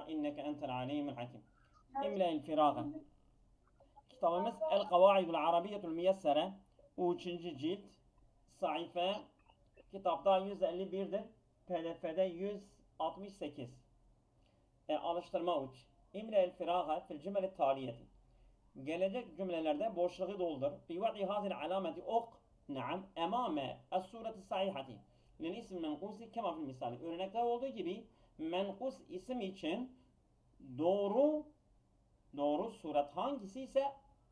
inneke entel alimul hakim. İmle-il firaga. Kitabımız El Kavaidul Arabiyyetul Müyessere 3. cilt sayfa kitapta 151'dir. PDF'de 168. Alıştırma 3. İmle-il firaga fil cümle taliyeti. Gelecek cümlelerde boşluğu doldur. Fi vadi hazil alameti ok naam emame es-sureti sahihati. Lil ism menkusi kema fil misali. Örnekte olduğu gibi menkus isim için doğru suret hangisi ise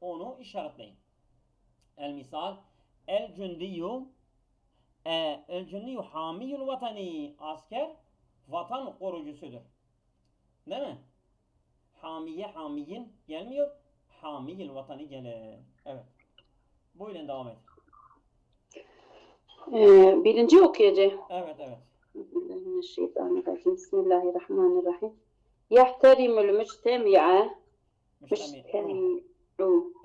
onu işaretleyin. El misal el cündiyyu hamiyul vatani. Asker vatan korucusudur. Değil mi? Hamiyin gelmiyor. Hamiyil vatani gelir. Evet. Buyurun devam et. Birinci okuyacağım. Evet. Bismillahirrahmanirrahim. Bismillahirrahmanirrahim. Yahterimul müctemi'a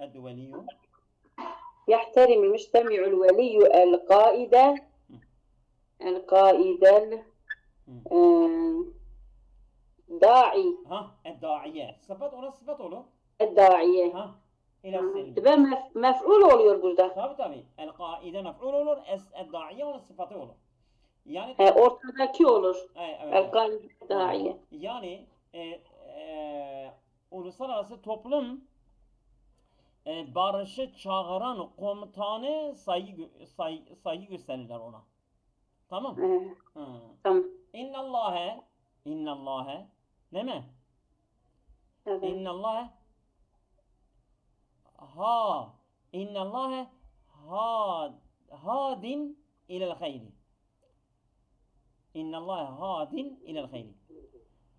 الدولي يحترم المجتمع الولي القائد الداعي الداعية sıfat ona sıfat olur. الداعية إلى السلم. Ve mef'ul oluyor burada. Tabii. El-kaide mef'ul olur. El-da'iye onun sıfatı olur. Yani ortadaki olur. Evet. El-kaide da'iye. Yani uluslararası toplum barışı çağıran komutanı saygı gösterirler ona. Tamam? Tamam. İnnallâhe değil mi? Evet. İnnallâhe hadin ilel hayri. İnnallâhe hadin ilel hayri.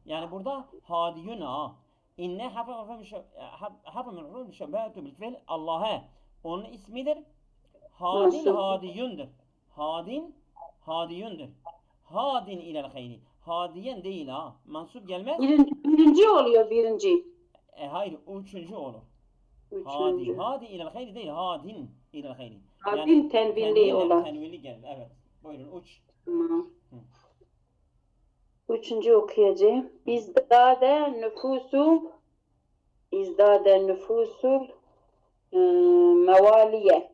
Yani burada hadiyun İnne harf min şebâtu bil fiil Allah'a onun ismidir. Hadiyundur. Hadiyundur. Hadin ilel hayri. Hadiyen değil Mansup gelmez. Birinci oluyor birinci. Hayır, üçüncü olur. Üçüncü. Hadi ilel hayri değil, hadin ilel hayri. Hadin tenvilli olan. Tenvilli gelir, evet. Buyurun, uç. Tamam. Üçüncü okuyacağım. İzdade nüfusul mevaliye.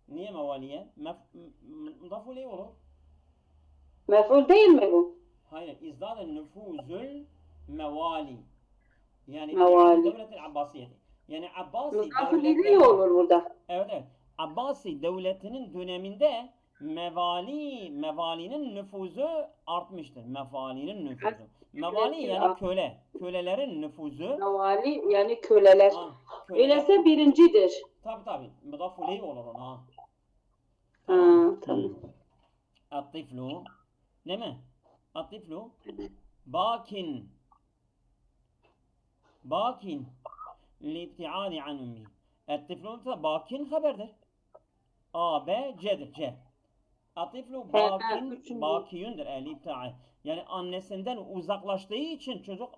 Niye mevaliye? Mudaful iyi olur. Mef'ul değil mi bu? Hayır, izdade nüfuzul mevali. Yani devletin Abbasiyeti. Yani Abbasi devletleri olur burada. Evet. Abbasi devletinin döneminde mevalinin nüfuzu artmıştır. Mevali yani köle. Kölelerin nüfuzu. Mevali yani köleler. Öyleyse birincidir. Tabii. Mudafuley olur ona. Tamam. At-tiflu. Değil mi? At-tiflu. Bakin. Li'ibti'adi an ummi. At-tiflu da bakin haberdir. B, C'dir. C. Atiflu bakiyundur li'ibti'adi. Yani annesinden uzaklaştığı için çocuk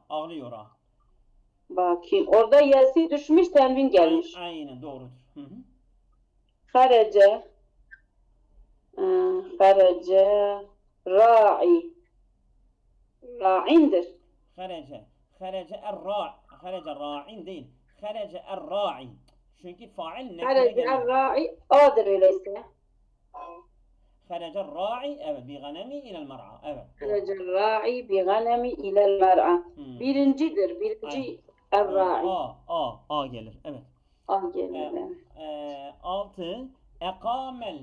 ağlıyor Bakin. Orada yesi düşmüş, tenvin gelmiş. Aynen doğrudur. Harece ra'i. Ra'indir. Harece ra'in değil. Harece er-ra'i. Çünkü fail nekre Harece er-ra'i A'dır öyleyse. Harece er-ra'i evet bi ganemi ilel mer'a. Evet. Harece er-ra'i bi ganemi ilel mer'a. Birincidir. Birinci er-ra'i. A gelir. Evet. A gelir. 6 ekamel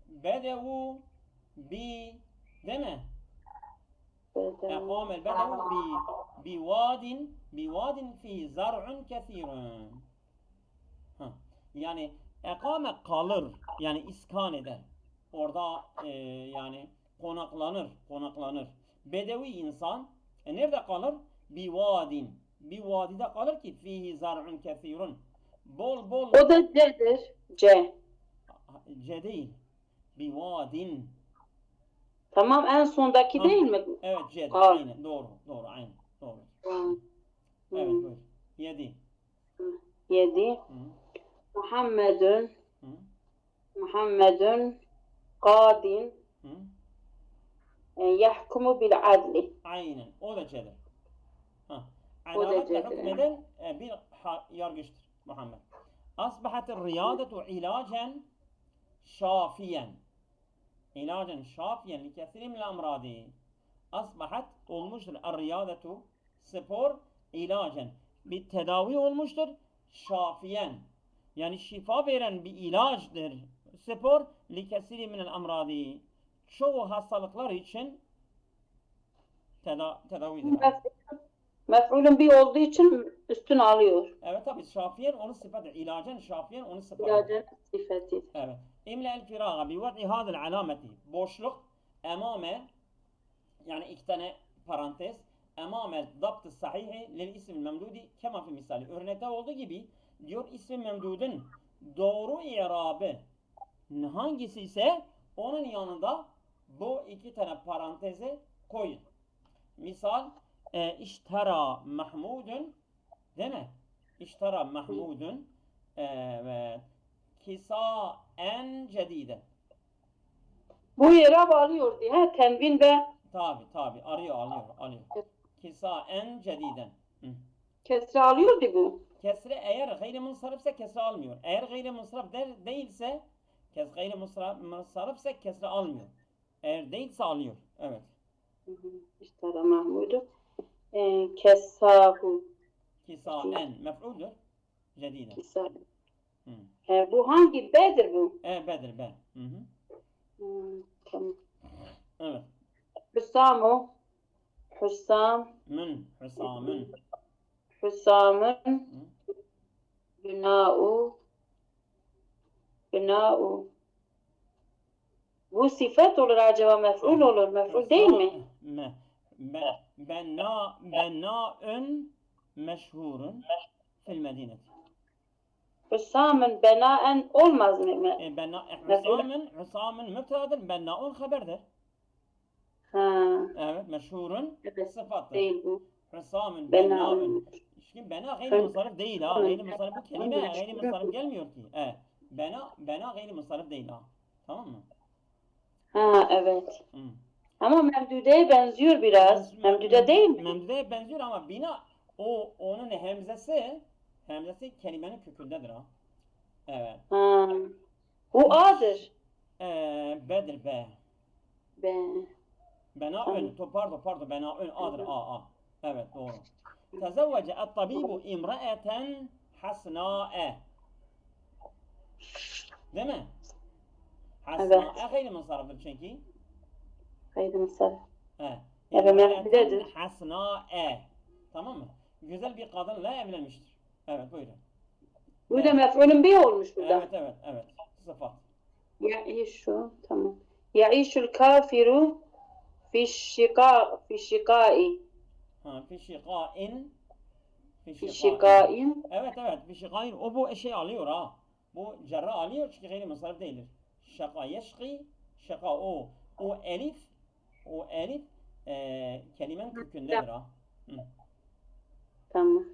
bedevu bi değil mi? Ekamel bedevu biwadin fi zar'un kethirun. Yani ekame kalır. Yani iskan eder. Orada yani konaklanır. Bedevi insan nerede kalır? Biwadin. Bir vadide kalır ki fihi zar'un kethirun. Bol. O da C'dir. C. C değil. Biwadin. Tamam, en sondaki değil mi? Evet C'dir. Aynen. Doğru. Aynen. Doğru. Evet buyur. 7. 7. Muhammedun kadin Yahkumu bil adli. Aynen. O da C'dir. Ha. O da Adaletle C'dir. hükmeden bir yargıçtır Muhammed. Asbahatir riyadetu ilacen şafiyen. İlacen şafiyen li kesirin minel amradi. Asbahat olmuştur er-riyadetu spor ilacen. Bir tedavi olmuştur. Şafiyen. Yani şifa veren bir ilaçtır. Spor li kesirin minel amradi. Çoğu hastalıklar için tedavidir. Mef'ulün bir olduğu için üstün alıyor. Evet tabi şafiyen onun sıfatı. İlacen şafiyen onun sıfatı. İlacın sıfatı. Evet. İmla el firaga bi vad'i hadil alameti. Boşluk emame yani iki tane parantez emame dapt-ı sahihi lil ismi memdudi kema fi misali. Örnekte olduğu gibi diyor ismi memdudun doğru i'rabı hangisi ise onun yanında bu iki tane parantezi koyun. Misal iştara Mahmudun değil mi? İştara Mahmudun ve kisaen cedide. Bu yere bağlıyor diye tenvin ve Tabi alıyor. Kisaen cediden. kesre alıyordu bu. Kesre eğer gayri munsarifse kesre almıyor. Eğer gayri munsarif değilse gayri munsarifse kesre almıyor. Eğer değilse alıyor. Evet. İştara Mahmud'u. Kessahu. Kisaen mef'uldür. Cediden. Kisa. Bu hangi B'dir bu? Bedir be. Tamam. Evet. Hüsamu. Hüsamın. Bina'u. Bu sıfat olur acaba mef'ul olur. Mef'ul değil mi? Benna'un meşhurun fil medineti. Hüsamın benaen olmaz mı? Hüsamın müptedadır. Benna'un haberdir. Evet, meşhurun sıfattır. Değil bu. Hüsamın benna'un. Şimdi bena gayri musarif değil ha. Gayri musarif bu kelime gayri musarif gelmiyor ki. Bena gayri musarif değil ha. Tamam mı? Evet. Ama memdudeye benziyor biraz. Memdude değil mi? Memdudeye benziyor ama bina onun hemzesi kelimenin kökündedir ha. Evet. Bu A'dır. Bedir be. Bena'ün. Pardon. Bena'ün A'dır. A. Evet doğru. Tezevvece et-tabibu imra'eten hasna'e. Değil mi? Hasna'e gayri munsariftir çünkü. Gayri munsarif. İmra'eten hasna'e. Tamam mı? Güzel bir kadınla evlenmiştir. Evet buyurun. Bu da mef'ulün bir olmuş burada. Evet. Sıfat. Ya'işu. Tamam. Ya'işul kafiru fi şikai. Fi şiqain. Evet. Fi şiqain. O bu şey alıyor ha. Bu cerra alıyor çünkü gayri munsarif değildir. Şaka yeşki. Şaka o. O elif kelimenin kökündedir ha. Tamam.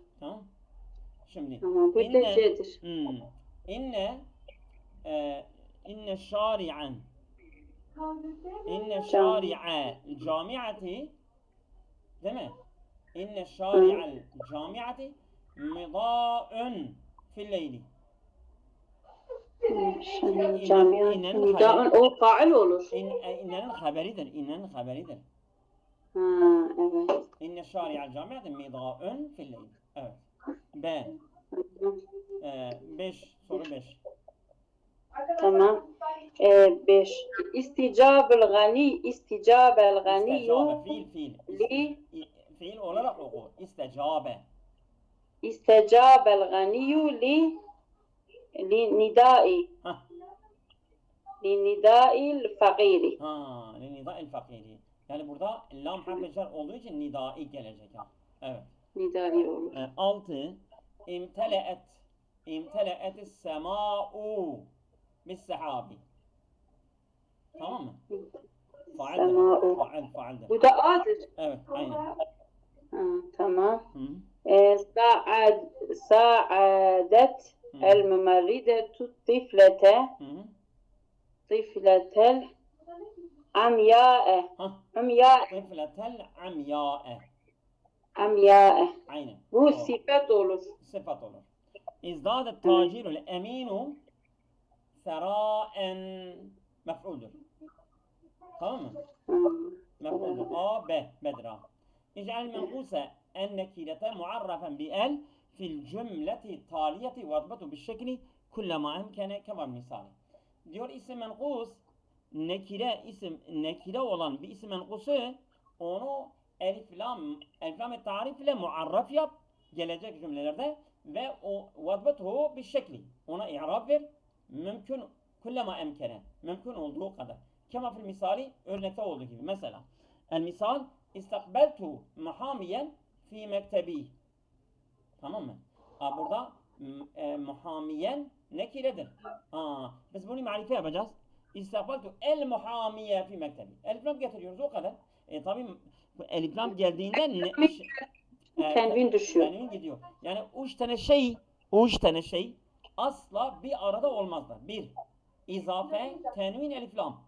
Şimdi. Tamam. Bu da C'dir. İnne şari'an camiati değil mi? İnne şari'al camiati midâ'un fil leyli. Midâ'un o fail olur. İnnenin haberidir. Evet. İnne şari'al camiati midâ'un fil leyli. Evet. B. 5. 5. Tamam. 5. İsticabel gani Fiil olarak oku. İsticabel ganiyu li nidai. Li nida'il fakiri. Li nida'il fakiri. Yani burada lam harfi cer olduğu için nidai gelecek ha. Evet. Nidai olur. 6. İmtele'et sema'u bis sahabi. Tamam mı? Faildir. Bu da A'dır. Evet, aynen. Tamam. Sa'adet el mümerridetu tifletel Amya'e. Ha, Amya'e. tıfletel amya'e. Amya'e. Aynen. Bu Doğru. sıfat olur. Sıfat olur. İzdadet tacirul eminu seraen mef'uldur. Tamam mı? مفعول A B بدرا اجعل المنقوص النكرة معرفا بال في الجملة التالية واضبطه بالشكل كلما أمكن كما مثال. Diyor isim menkus nekire olan bir isim menkusu onu elif lam tarif ile muarraf yap gelecek cümlelerde ve o vadbatuhu bir şekli ona i'rab ver mümkün kullama emkene mümkün olduğu kadar. Kema fil misali örnekte olduğu gibi. Mesela el misal istakbeltu muhamiyen fi mektebi. Tamam mı? Burada muhamiyen nekiredir. Biz bunu marife yapacağız. İstakbeltu el muhamiye fi mektebi. Elif lam getiriyoruz o kadar. Tabii elif lam geldiğinde Tenvin düşüyor. Tenvin gidiyor. Yani üç tane şey asla bir arada olmazlar. Bir, izafe, tenvin, elif lam.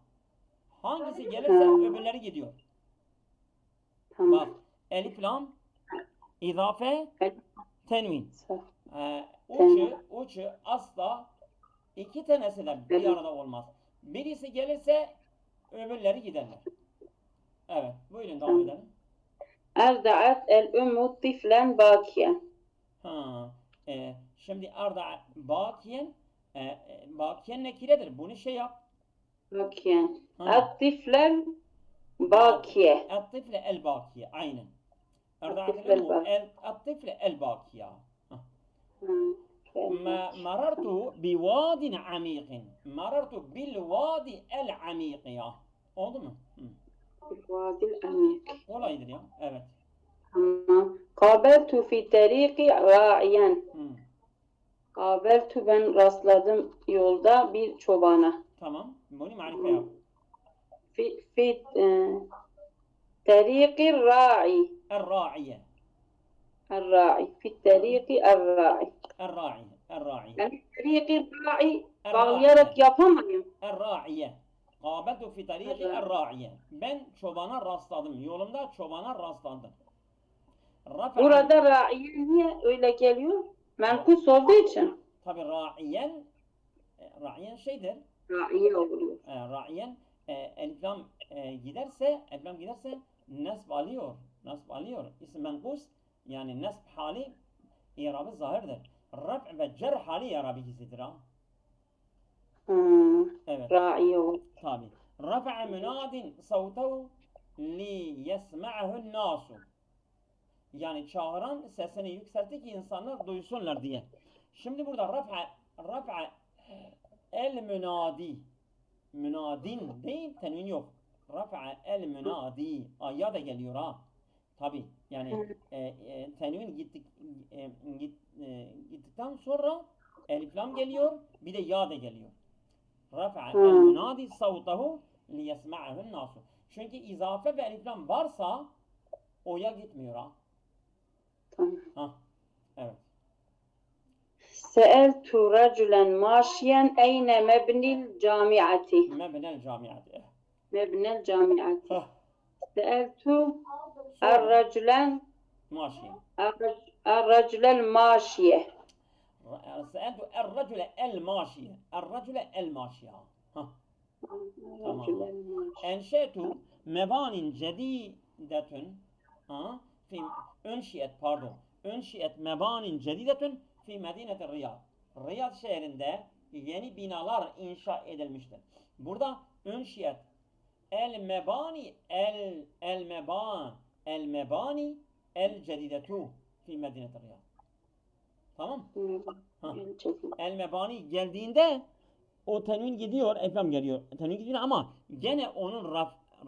Hangisi gelirse öbürleri gidiyor. Tamam. Bak, elif lam, izafe, tenvin. Uçu asla iki tanesi de bir arada olmaz. Birisi gelirse öbürleri giderler. Evet, buyurun devam edelim. Erda'at el-ümmü tiflen bakiyen. Şimdi arda bakiyen nekiredir. Bunu şey yap. Bakiyen. Et-tiflen bakiye. Et-tifle el-bakiye. Aynen. الطفل الباكي. الطفل الباكية. مررت بواد عميق. مررت بالوادي العميق ya. Oldu mu? Vadi amik. Kolaydır ya. Evet. Tamam. Kabeltu fi tariqi ra'iyen. Kabeltu ben rastladım yolda bir çobana. Tamam. Bunu marife yap. Fi tariqi ra'i. الراعية. الراعي في الطريق الراعي. الراعية. Yani tariqi ra'i bağlayarak yapamayım. الراعية. قابلت في طريق الراعية. Ben çobana rastladım. Yolumda çobana rastladım. Burada ra'iyen niye öyle geliyor? Menkus olduğu için. Tabi ra'iyen şeydir. Ra'iye oluyor. Ra'iyen elif lam giderse nasb alıyor. İsim menkus yani nasb hali i'rabı zahirdir. Raf' ve cer hali i'rabı gizlidir ha. Evet. Ra'iye oluyor. Tabi. Rafa'a münadin savtehu li yesma'hu nasu. Yani çağıran sesini yükseltti ki insanlar duysunlar diye. Şimdi burada rafa el münadi. Münadin değil, tenvin yok. Rafa el münadi. Ya da geliyor ha. Tabi yani tenvin gittikten sonra elif lam geliyor, bir de ya da geliyor. Rafa el münadi savtehu li yesma'hu nasu. Çünkü izafe ve elif lam varsa o ya gitmiyor ha. Tamam. Evet. Seeltu raculen maşiyen eyne mebnil camiati. Mebnel camiati. Mebnel camiati. Seeltu er-raculen maşiyen. Er-raculen maşiye. Seeltu er-racule el-maşiye. Er-racule el-maşiye. Tamam. Enşetu mebanin cedidetun Önşiyet mebanin cedidetun fi medineti Riyad. Riyad şehrinde yeni binalar inşa edilmiştir. Burada önşiyet el mebani el cedidetu fi medineti Riyad. Tamam? El mebani geldiğinde o tenvin gidiyor, efendim geliyor. Tenvin gidiyor ama gene onun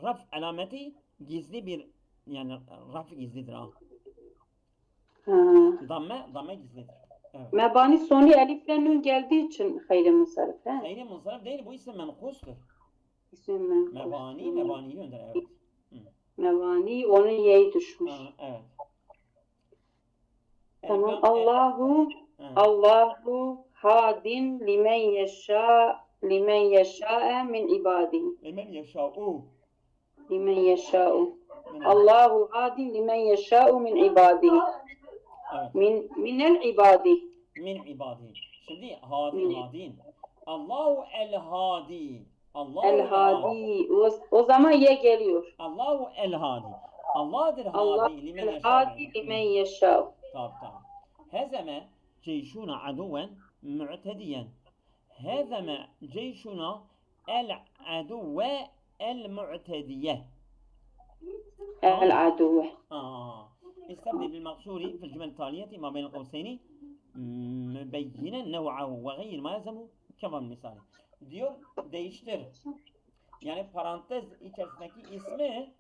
raf alameti gizli bir yani raf gizlidir ha. Damme gizlidir. Evet. Mebani sonu elifle nun geldiği için hayri munsarif. Hayri munsarif değil, bu isim menkustur. İsim menkus. Mebani yöndür, evet. Mebani onun yeği düşmüş. Evet. Tamam. Allahu hadin limen yeşâ'e min ibadihi. Limen yeşâ'u. limen yeşâ'u. من Allahu hadi limen yeşâ'u min ibadihi. Evet. Minel ibadi. Min ibadihi. Şimdi hadi Min. hadin. Allahu el hadi. Allahu El el hadi. hadi. O zaman ye geliyor. Allahu el hadi. Allah'dır Allah hadi limen el yeşâ. hadi limen yeşâ'u. Tamam. Hezeme ceyşuna aduven mu'tediyen. Hezeme ceyşuna el aduve el mu'tediye. El aduve. استبدل بالمقصور في الجمل التالية ما بين القوسين مبينا نوعه وغير ما يلزمه كما المثال. Diyor değiştir. Yani parantez içerisindeki ismi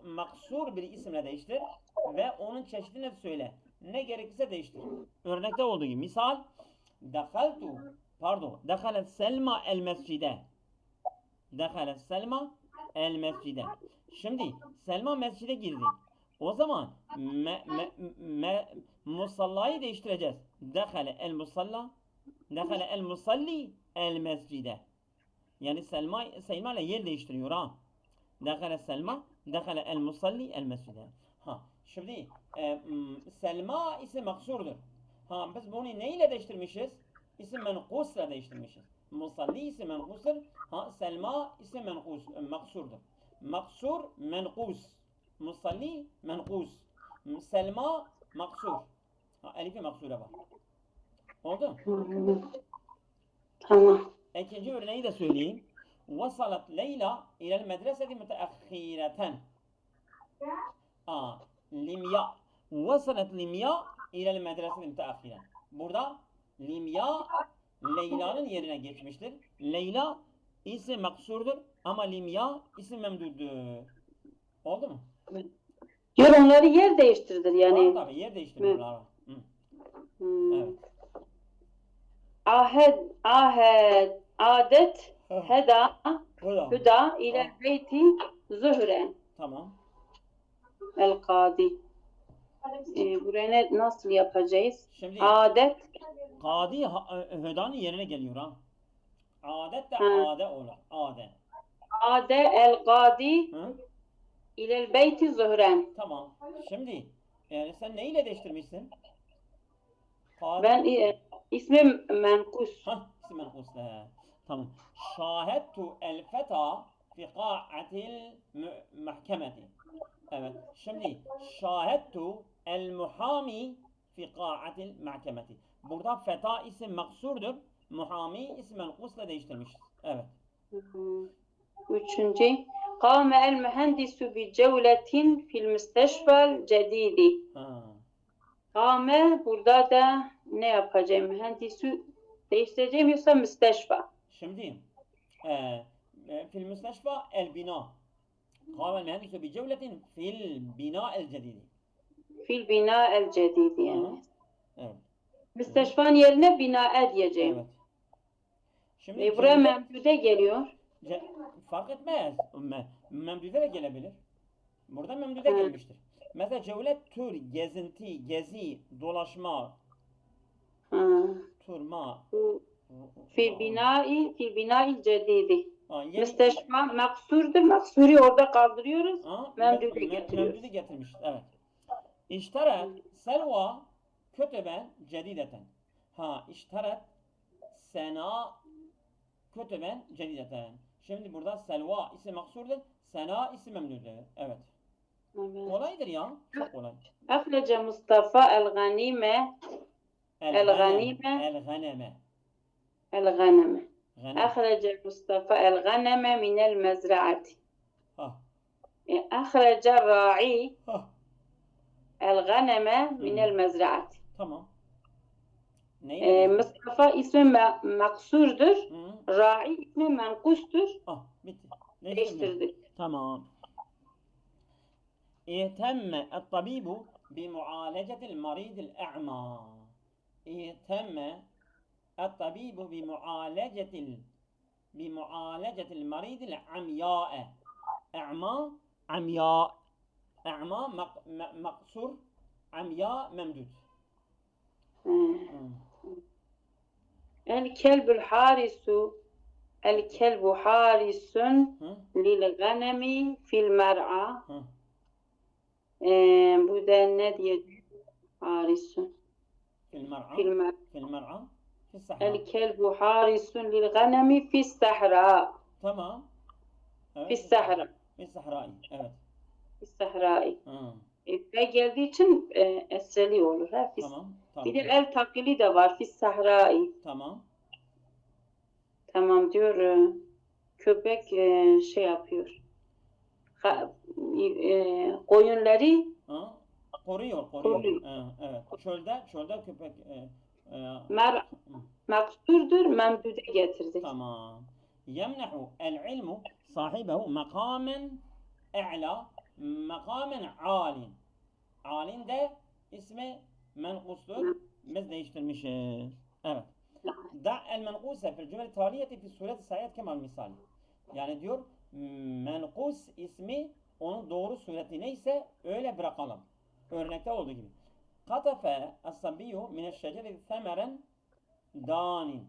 maksur bir isimle değiştir ve onun çeşidini söyle. Ne gerekirse değiştir. Örnekte olduğu gibi misal dakhalet Selma el mescide. Dakhalet Selma el mescide. Şimdi Selma mescide girdi. O zaman musallayı değiştireceğiz. Dakhale el musalla, dakhale el musalli el mescide. Yani Selma ile yer değiştiriyor ha. Dakhale Selma, dakhale el musalli el mescide. Ha, şimdi Selma ise maksurdur. Ha, biz bunu neyle değiştirmişiz? İsim menkusla değiştirmişiz. Musalli ise menkustur. Ha, Selma ise maksurdur. Maksur menkus. Musalli menkus. Selma maksur. Ha, elifi maksura var. Oldu? Tamam. İkinci örneği de söyleyeyim. Vasalat Leyla ilel medreseti müteahhireten. Limya. Vasalat Limya ilel medreseti müteahhiren. Burada Limya Leyla'nın yerine geçmiştir. Leyla isim maksurdur ama Limya isim memduddur. Oldu mu? Diyor onları yer değiştirdir yani. Tabii yer değiştiriyorlar. Evet. Adet, heda, hüda ile beyti zuhren. Tamam. El kadi. Buraya nasıl yapacağız? Şimdi Adet. Kadi hüdanın yerine geliyor ha. Adet de ade olur. Ade. Ade el kadi ile beyti zuhren. Tamam. Şimdi yani sen neyle değiştirmişsin? Kadi. Ben ismim menkus. İsim menkus. Tamam. Şahedtu el feta fi qa'atil mahkemeti. Evet. Şimdi şahedtu el muhami fi qa'atil mahkemeti. Burada feta isim maksurdur. Muhami isim menkusla değiştirmişiz. Evet. Üçüncü. Kâme el mühendisu bi cevletin fil müsteşfel cedidi. Kâme burada da ne yapacağım? Mühendisu değiştireceğim yoksa müsteşfa? Şimdi fil müsteşfa el bina. Kâme el mühendisu bi cevletin fil bina el cedidi. Fil bina el cedidi yani. Evet. Müsteşfanın yerine bina diyeceğim. Evet. Şimdi buraya memdude geliyor. Fark etmez. Memdude de gelebilir. Burada memdude gelmiştir. Mesela cevlet tur, gezinti, gezi, dolaşma, turma. Fil bina'il cedidi. Müsteşfa maksurdur. Maksuri orada kaldırıyoruz. Memdude getiriyoruz. Memdude getirmiş. Evet. İşteret Selva kötüben cedideten. İşteret Sena kötüben cedideten. Şimdi burada Selva ise maksurdur. Sena ise memdudur. Evet. Kolaydır ya. Çok kolay. Ahlece Mustafa el-ganime el-ganeme. Ahlece Mustafa el-ganeme minel mezraati. Ahlece ra'i el-ganeme minel mezraati. Tamam. Mustafa ismi maksurdur. Ra'i ismi menkustur. Bitti. Değiştirdik. Tamam. اهتم الطبيب بمعالجة المريض الأعمى. اهتم الطبيب بمعالجة المريض العمياء. أعمى مقصور عمياء ممدود. الكلب الحارس El kelbu harisun Hı? lil ganemi fil mer'a. Hı? Bu da ne diye harisun Fil mer'a. fil mer'a. Fil mer'a. Fil sahra. El kelbu harisun lil ganemi fis sahra. Tamam. Evet. Fis sahra. Fil sahrai. Evet. Fis sahrai. Hı. Ve geldiği için esreli olur. Ha? Tamam. Bir de Tamam. el takili de var. Fis sahrai. Tamam. Tamam diyor. Köpek şey yapıyor. Koyunları Ha? Koruyor. koruyor. Evet. Çölde köpek Mer maksurdur, memdude getirdik. tamam. Yemnehu el ilmu sahibehu makamen e'la makamen alin. Alin de ismi menkustur. Biz değiştirmişiz. Evet. Da el menkuse fil cümle taliyeti fi sureti sayet kemal misal. Yani diyor menkus ismi onun doğru sureti neyse öyle bırakalım. Örnekte olduğu gibi. Katafe as-sabiyyu mineşşeceri semeren danin.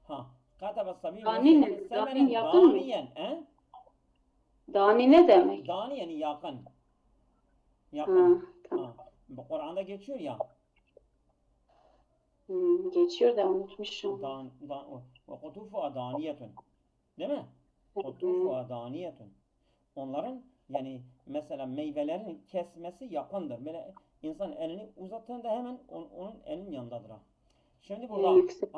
Ha. Katafe as-sabiyyu Danin ne? mineşşeceri Danin semeren yakın mı? daniyen. Dani ne demek? Dani yani yakın. Ha, Yakın. tamam. Ha. Bu Kur'an'da geçiyor ya. Geçiyor da unutmuşum. Ve kutufu daniyetun. Değil mi? Kutufu daniyetun. Onların yani mesela meyvelerin kesmesi yakındır. Böyle insan elini uzattığında hemen onun elinin yanındadır. Ha. Şimdi burada Yüksek.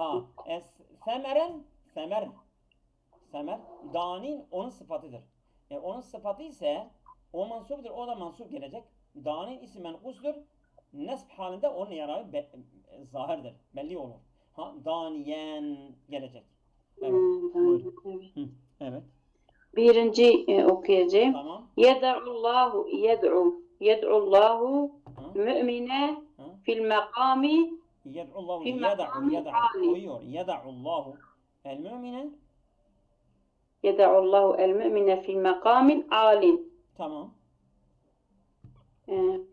semer danin onun sıfatıdır. Onun sıfatı ise o mansuptur, o da mansup gelecek. Danin ise menkustur. Nesb halinde onun yararı zahirdir. Belli olur. Ha, daniyen gelecek. Evet. Buyurun. Evet. Hı, evet. Birinci okuyacağım. Tamam. Yed'ullahu Hı, mümine hı. fil mekami Yed'ullahu fil yed'u mekami ali. uyuyor. Yed'ullahu el mümine. Yed'ullahu el mümine fil mekamil alin. Tamam.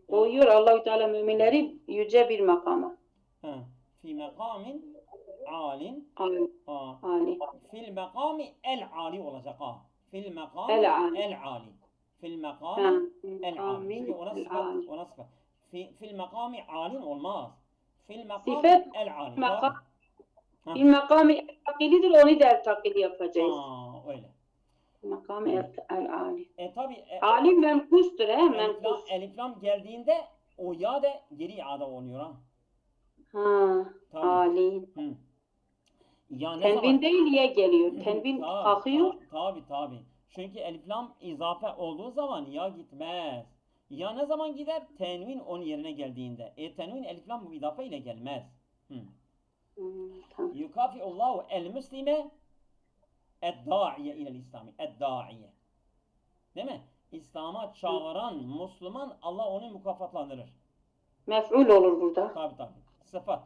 Koyuyor Allah-u Teala müminleri yüce bir makama. Ha. Fi mekamin alin. Ali. Ha. Ali. Fil mekami el ali olacak ha. Fil mekami El ali. el ali. Fil mekami Ha, el ali. Çünkü ona el sıfat, ali. ona sıfat. Fil mekami alin olmaz. Fil mekami Sifet el ali. makam. Ha. Fil mekami el takilidir, onu da el takili yapacağız. Öyle. Makam el ali. Tabi Ali menkustur he, menkus. eliflam geldiğinde o ya da geri iade oluyor ha. Ha, Tabii. Ali. Hı. Ya ne Tenvin zaman? değil ye geliyor. Tenvin kalkıyor. Tabi. Çünkü eliflam izafe olduğu zaman ya gitmez. Ya ne zaman gider? Tenvin onun yerine geldiğinde. Tenvin eliflam bu izafe ile gelmez. Tamam. Yukafiullahu el muslime ed-da'iye ilel İslami. Ed-da'iye. Değil mi? İslam'a çağıran Müslüman Allah onu mükafatlandırır. Mef'ul olur burada. Tabi. Sıfat.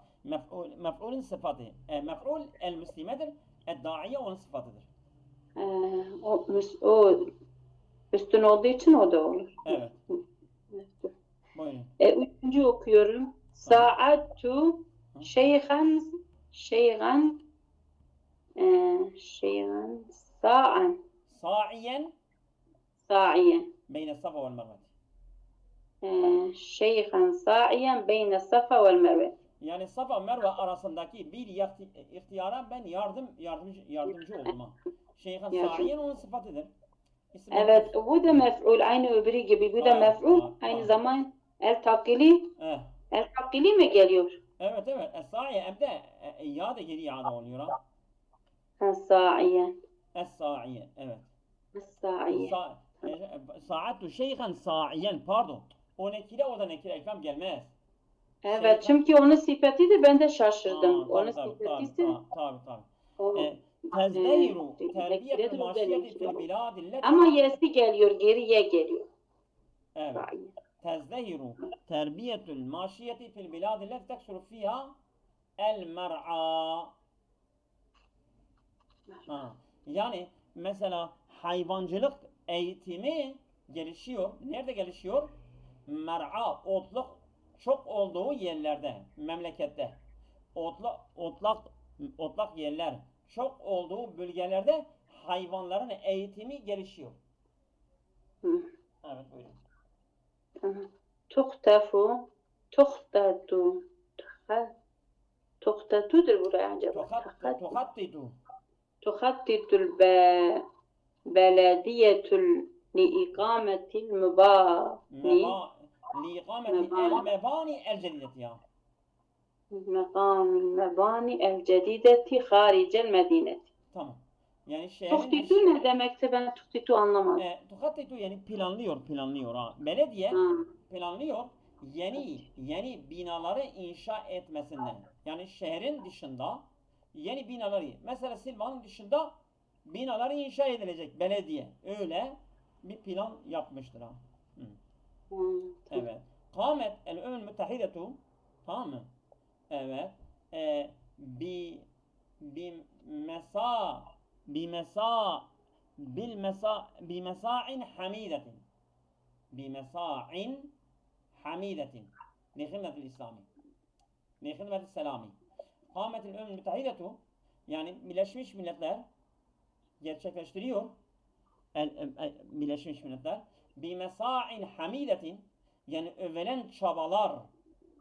Mef'ulün sıfatı. Mef'ul el müslimedir. Ed-da'iye onun sıfatıdır. O üstün olduğu için o da olur. Evet. Buyurun. Üçüncü okuyorum. Sa'attu şeyhan sa'an sa'iyen Beyne safa vel merve. şeyhan sa'iyen beyne safa vel merve. Yani safa merve arasındaki bir ihtiyara ben yardımcı oldum ha. Şeyhan sa'iyen onun sıfatıdır. Evet, bu da mef'ul aynı öbürü gibi. Bu da mef'ul aynı zaman el takili mi geliyor? Evet. Es-sa'iye hem de ya da geri iade oluyor ha. Sa'iyen. Es-sa'iye evet. Es-sa'iye. Sa'attu şeyhan sa'iyen pardon. O nekire o da nekire elfam gelmez. Evet çünkü onun sifetidir ben de şaşırdım. Onun Tabi. sifetisi. Tabi. Tezdehiru terbiyetul maşiyeti fil biladilleti. Ama yesi geliyor, geriye geliyor. Evet. Tezdehiru terbiyetul maşiyeti fil biladilleti teksuru fiha el mer'a. Yani mesela hayvancılık eğitimi gelişiyor. Nerede gelişiyor? Mer'a, otlak çok olduğu yerlerde, memlekette. Otlak yerler çok olduğu bölgelerde hayvanların eğitimi gelişiyor. Hı. Evet buyurun. Tamam. Tuhtefu, tuhtatu, tuhtatudur buraya acaba. Tuhattidu. Tuhattitul belediyetul liikametil mebani Liikameti el mebani el cedideti ya. mebani el cedideti haricel medineti. Tamam. Yani şehrin Tuhtitu ne demekse ben tuhtitu anlamadım. Tuhattidu yani planlıyor ha. Belediye Ha. planlıyor yeni binaları inşa etmesinden. Yani şehrin dışında yeni binaları. Mesela Silvan'ın dışında binaları inşa edilecek belediye. Öyle bir plan yapmıştır ha. Hı. Evet. Kâmet el-Ümmül Müttehidetu, tamam mı? Evet. Bimesa'in hamidetin. Bimesa'in hamidetin. Lihidmetil İslami. Lihidmetil selami. Kâmetil Ümmül Müttehidetu, yani Birleşmiş Milletler gerçekleştiriyor. Birleşmiş Milletler bimesa'in hamidetin, yani övelen çabalar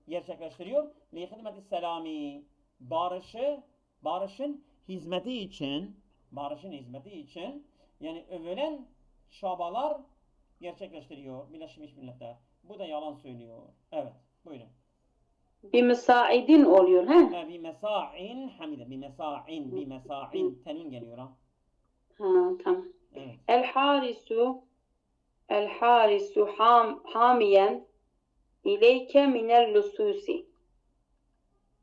gerçekleştiriyor. Li hizmeti selami, barışın hizmeti için, yani övelen çabalar gerçekleştiriyor Birleşmiş Milletler. Bu da yalan söylüyor. Evet, buyurun. Bimesaidin oluyor ha? Bimesa'in hamide, bimesa'in tenvin geliyor ha. Ha, tamam. Evet. El harisu hamiyen ileyke minel lususi.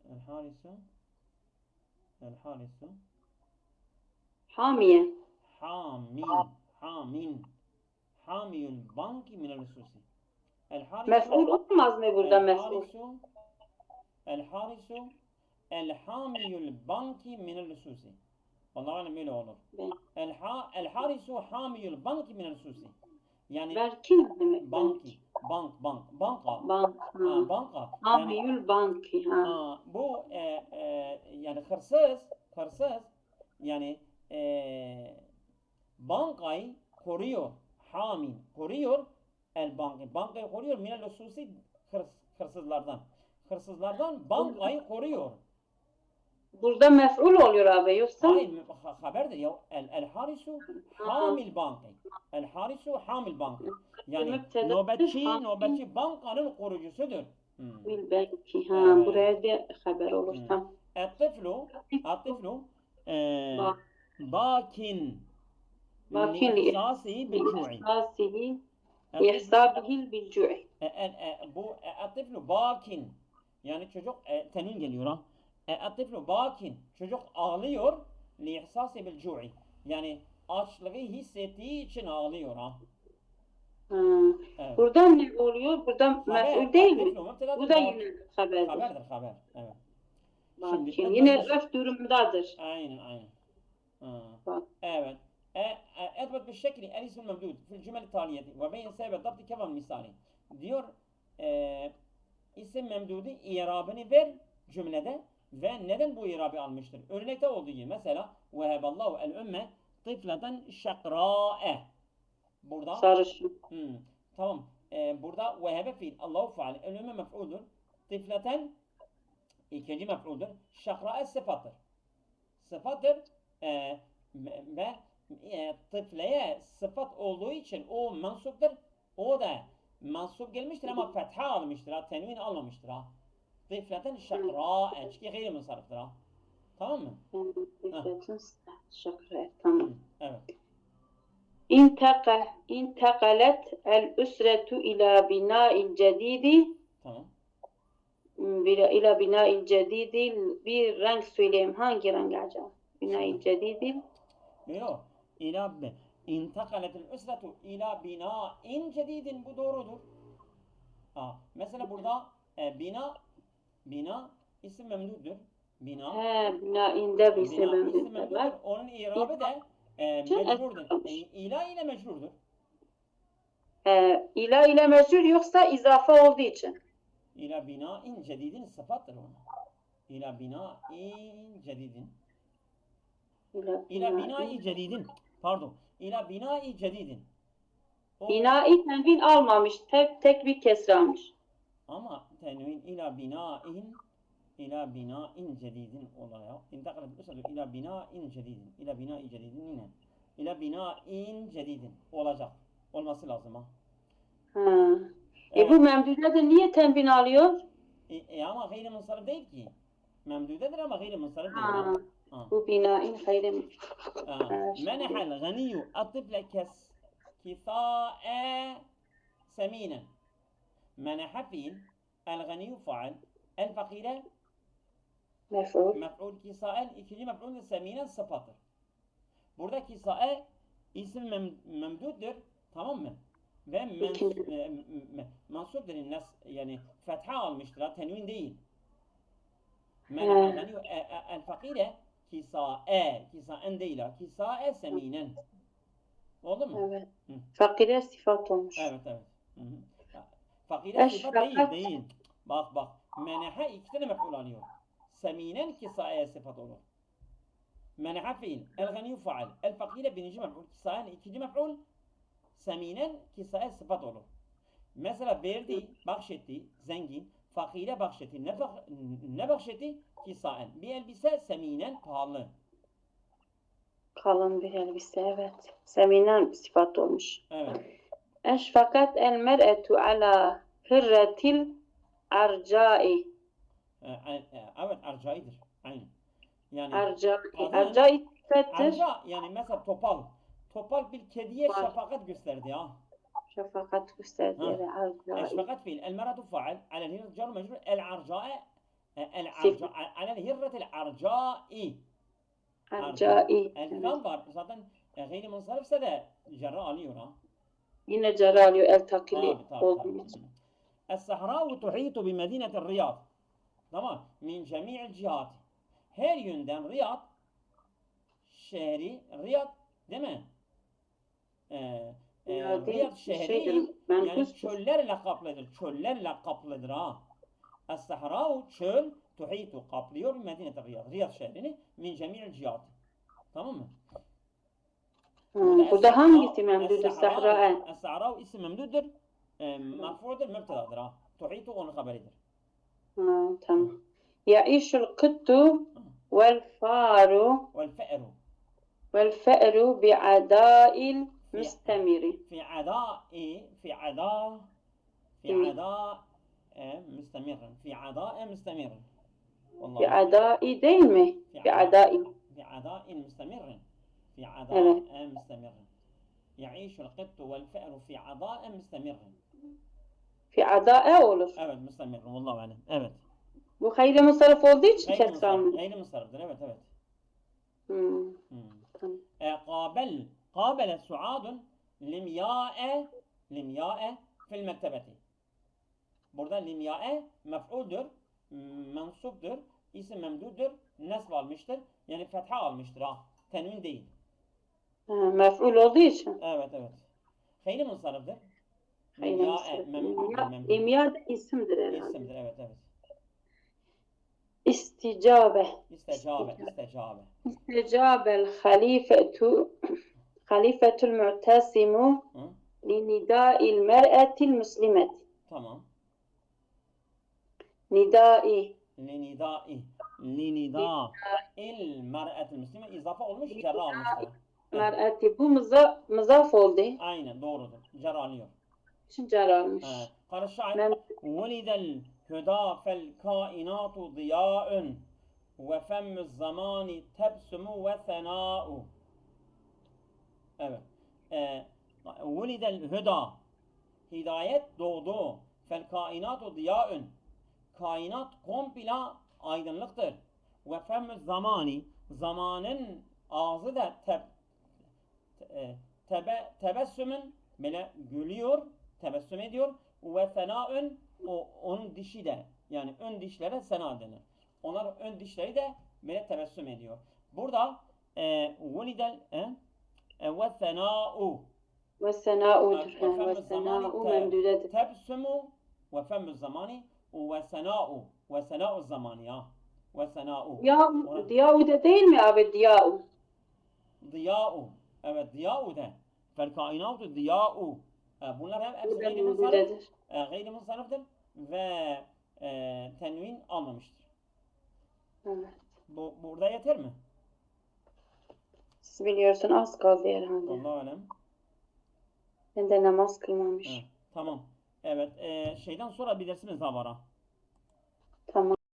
El harisu Hamiyen. Hamiyul banki minel hususi. Mef'ul olmaz mı burada mef'ul? El hamiyul banki minel hususi. Vallahi öyle olur. El harisu hamiyul banki minel hususi. Yani Berkin demek. banka. Banka. Hamiyul banki. Ha. Bu yani hırsız yani bankayı koruyor. Hamin koruyor. El bankayı koruyor. Minel hususi hırsızlardan bankayı koruyor. Burada mef'ul oluyor abi yoksa? Hayır, haberdir ya. El harisu hamil banki. El harisu hamil banki. Yani nöbetçi bankanın korucusudur. Bil banki. Ha, buraya da haber olur. Tamam. At-tiflu bakin لإحساسه لإحسابه بالجوع. Bu at-tiflu bakin, yani çocuk tenin geliyor ha. At-tiflu bakin, çocuk ağlıyor li'ihsasi bil cu'i, yani açlığı hissettiği için ağlıyor ha. Evet. Burada ne oluyor? Burada mef'ul değil mi? Bu da yine haberdir. Haber. Evet. Bakin. Yine öf durumundadır. Aynen. Evet. اثبت بالشكل الاسم الممدود في الجمل التالية وبين سبب الضبط كما مثالي. Diyor isim memdudu i'rabını ver cümlede ve neden bu i'rabı almıştır? Örnekte olduğu gibi mesela veheballahu el ümme tifleten şakra'e. Burada sarışın. Tamam. Burada vehebe fiil Allahu faal el ümme mef'uldur. Tifleten ikinci mef'uldur. Şakra'e sıfattır. Ve tıfleye sıfat olduğu için o mansuptur. O da mansup gelmiştir ama fetha almıştır ha. Tenvin almamıştır ha. Tıfleten şakra'e. Çünkü gayri musarıftır ha. Tamam mı? Tıfleten şakra'e. Tamam. Evet. İntekalet el üsretu ila bina'il cedidi. Tamam. İla bina'il cedidi bir renk söyleyeyim. Hangi renk acaba? Bina'il cedidi. Yok. İntakalet el üsretu ila bina'in cedidin. Bu doğrudur. Mesela burada bina isim memdudur. Bina'inde bir isim memdudur. Onun i'rabı da mecrurdur. İla ile mecrurdur. İla ile mecrur yoksa izafe olduğu için. İla bina'in cedidin sıfattır ona. İla bina'in cedidin. İla binai cedidin. Pardon. İla binai cedidin. Binai tenvin almamış. Tek bir kesre almış. Ama tenvin ila bina'in cedidin olaya. İntakalet usadu ila bina'in cedidin. İla binai cedidin yine. İla bina'in cedidin olacak. Olması lazım ha. Ha. Evet. Bu memdude de niye tenvin alıyor? Ama gayri munsarif değil ki. Memdudedir ama gayri munsarif değil. Ha. Bu bina'in gayri menehel ganiyu atıfle kisa'e seminen. Meneha fiil, el ganiyu faal, el fakire mef'ul, kisa'el ikinci mef'ul seminen sıfattır. Burada kisa'e isim memduddur, tamam mı? Ve mansuptur, yani fetha almıştır, tenvin değil. Meneha ganiyu el fakire kisa'en değil, kisa'e seminen. Oldu mu? Evet. Fakire sıfat olmuş. Evet. Fakire sıfat değil. Bak. Meneha iki tane mef'ul alıyor. Seminen kisa'ye sıfat olur. Meneha fiil. El ganiyu faal. El fakire birinci mef'ul. Kisa'yen ikinci mef'ul. Seminen kisa'ye sıfat olur. Mesela verdi, bahşetti, zengin. Fakire bahşetti. Ne bahşetti? Kisa'yen. Bir elbise seminen pahalı. Kalın bir elbise, evet. Seminen sıfat olmuş. Evet. Eşfakat el mer'etu ala hırretil arca'i. Evet, arcaidir. Aynen. Yani arca'i sıfattır. Arca yani mesela topal. Topal bir kediye şefakat gösterdi ya. Şefakat gösterdi. Evet, arca'i. Şefakat fiil. El meratu faal. Alel hirret car mecrur. El arca'i. Alel hirretil arca'i. Arca'i. El var. Zaten gayri munsarifse de cerra alıyor ha. Yine cerra alıyor el takili olduğu için. Es-Sahra'u tuhitu bi medinetir Riyad. Tamam. Min cemi'il cihat. Her yönden Riyad şehri, Riyad değil mi? Riyad şehri yani çöllerle kaplıdır. Çöllerle kaplıdır ha. Es-Sahra'u çöl tuhitu kaplıyor Medine'te Riyad. Riyad şehrini min cemi'il cihat. Tamam mı? Burada hangisi memdudur? Sahra'e. Es-Sahra'u isim memdudur. Marfu'dur, mübtedadır ha. Tuhitu onun haberidir. Tamam. يعيش القط والفار والفأر بعداء مستمر في عداء مستمر والله بعداء değil mi? بعداء مستمر مستمر يعيش القط والفأر في عداء مستمر في عداء olur. Evet, müstemir. Vallahu alem. Evet. Bu gayri musarraf olduğu için kesranlı. Gayri musarrafdır. Evet. قابل سعاد لمياء fil mektebeti. Burada limya'e mef'uldur, mensuptur, isim memdudur, nesb almıştır. Yani fetha almıştır ha. Tenvin değil. Mef'ul olduğu için. Evet. Gayri musarrafdır. Limya da isimdir herhalde. İsimdir, evet. İsticabe. İsticabel halifetul mu'tasimu linida'il mer'etil muslimet. Tamam. Nidai. Il mer'etil muslime izafe olmuş, cerra almıştır. Mer'eti bu mızaf oldu. Aynen, doğrudur. Cerra alıyor. Şimdi cerra almış. Kâle şair velidel hüdâ fel kainâtu diyâ'ün ve femmüz zamâni tebsümü ve senâ'u. Evet. Velidel hüdâ hidayet doğdu. Fel kainâtu diyâ'ün kainat komple aydınlıktır. Ve femmüz zamâni zamanın ağzı da tebessümün böyle gülüyor, tebessüm ediyor. Ve senâ'ün onun dişi de yani ön dişlere sena denir. Onların ön dişleri de böyle tebessüm ediyor. Burada velidel ve senâ'u ve senâ'udur. Ve senâ'u memdudedir. Tebsümü ve femmüz zamani ve senâ'u zamani ya. Ve senâ'u. Diyâ'u da değil mi abi? Diyâ'u. Diya'u. Evet, diya'u de. Fel kainatu diya'u. Bunlar hepsi Bu da gayrimunsarif. mevcudedir. Gayrimunsariftir ve tenvin almamıştır. Evet. Burada yeter mi? Siz biliyorsun az kaldı herhalde. Allahu alem. Ben de namaz kılmamış. Tamam. Evet. Şeyden sonra bir dersimiz daha var ha. Tamam.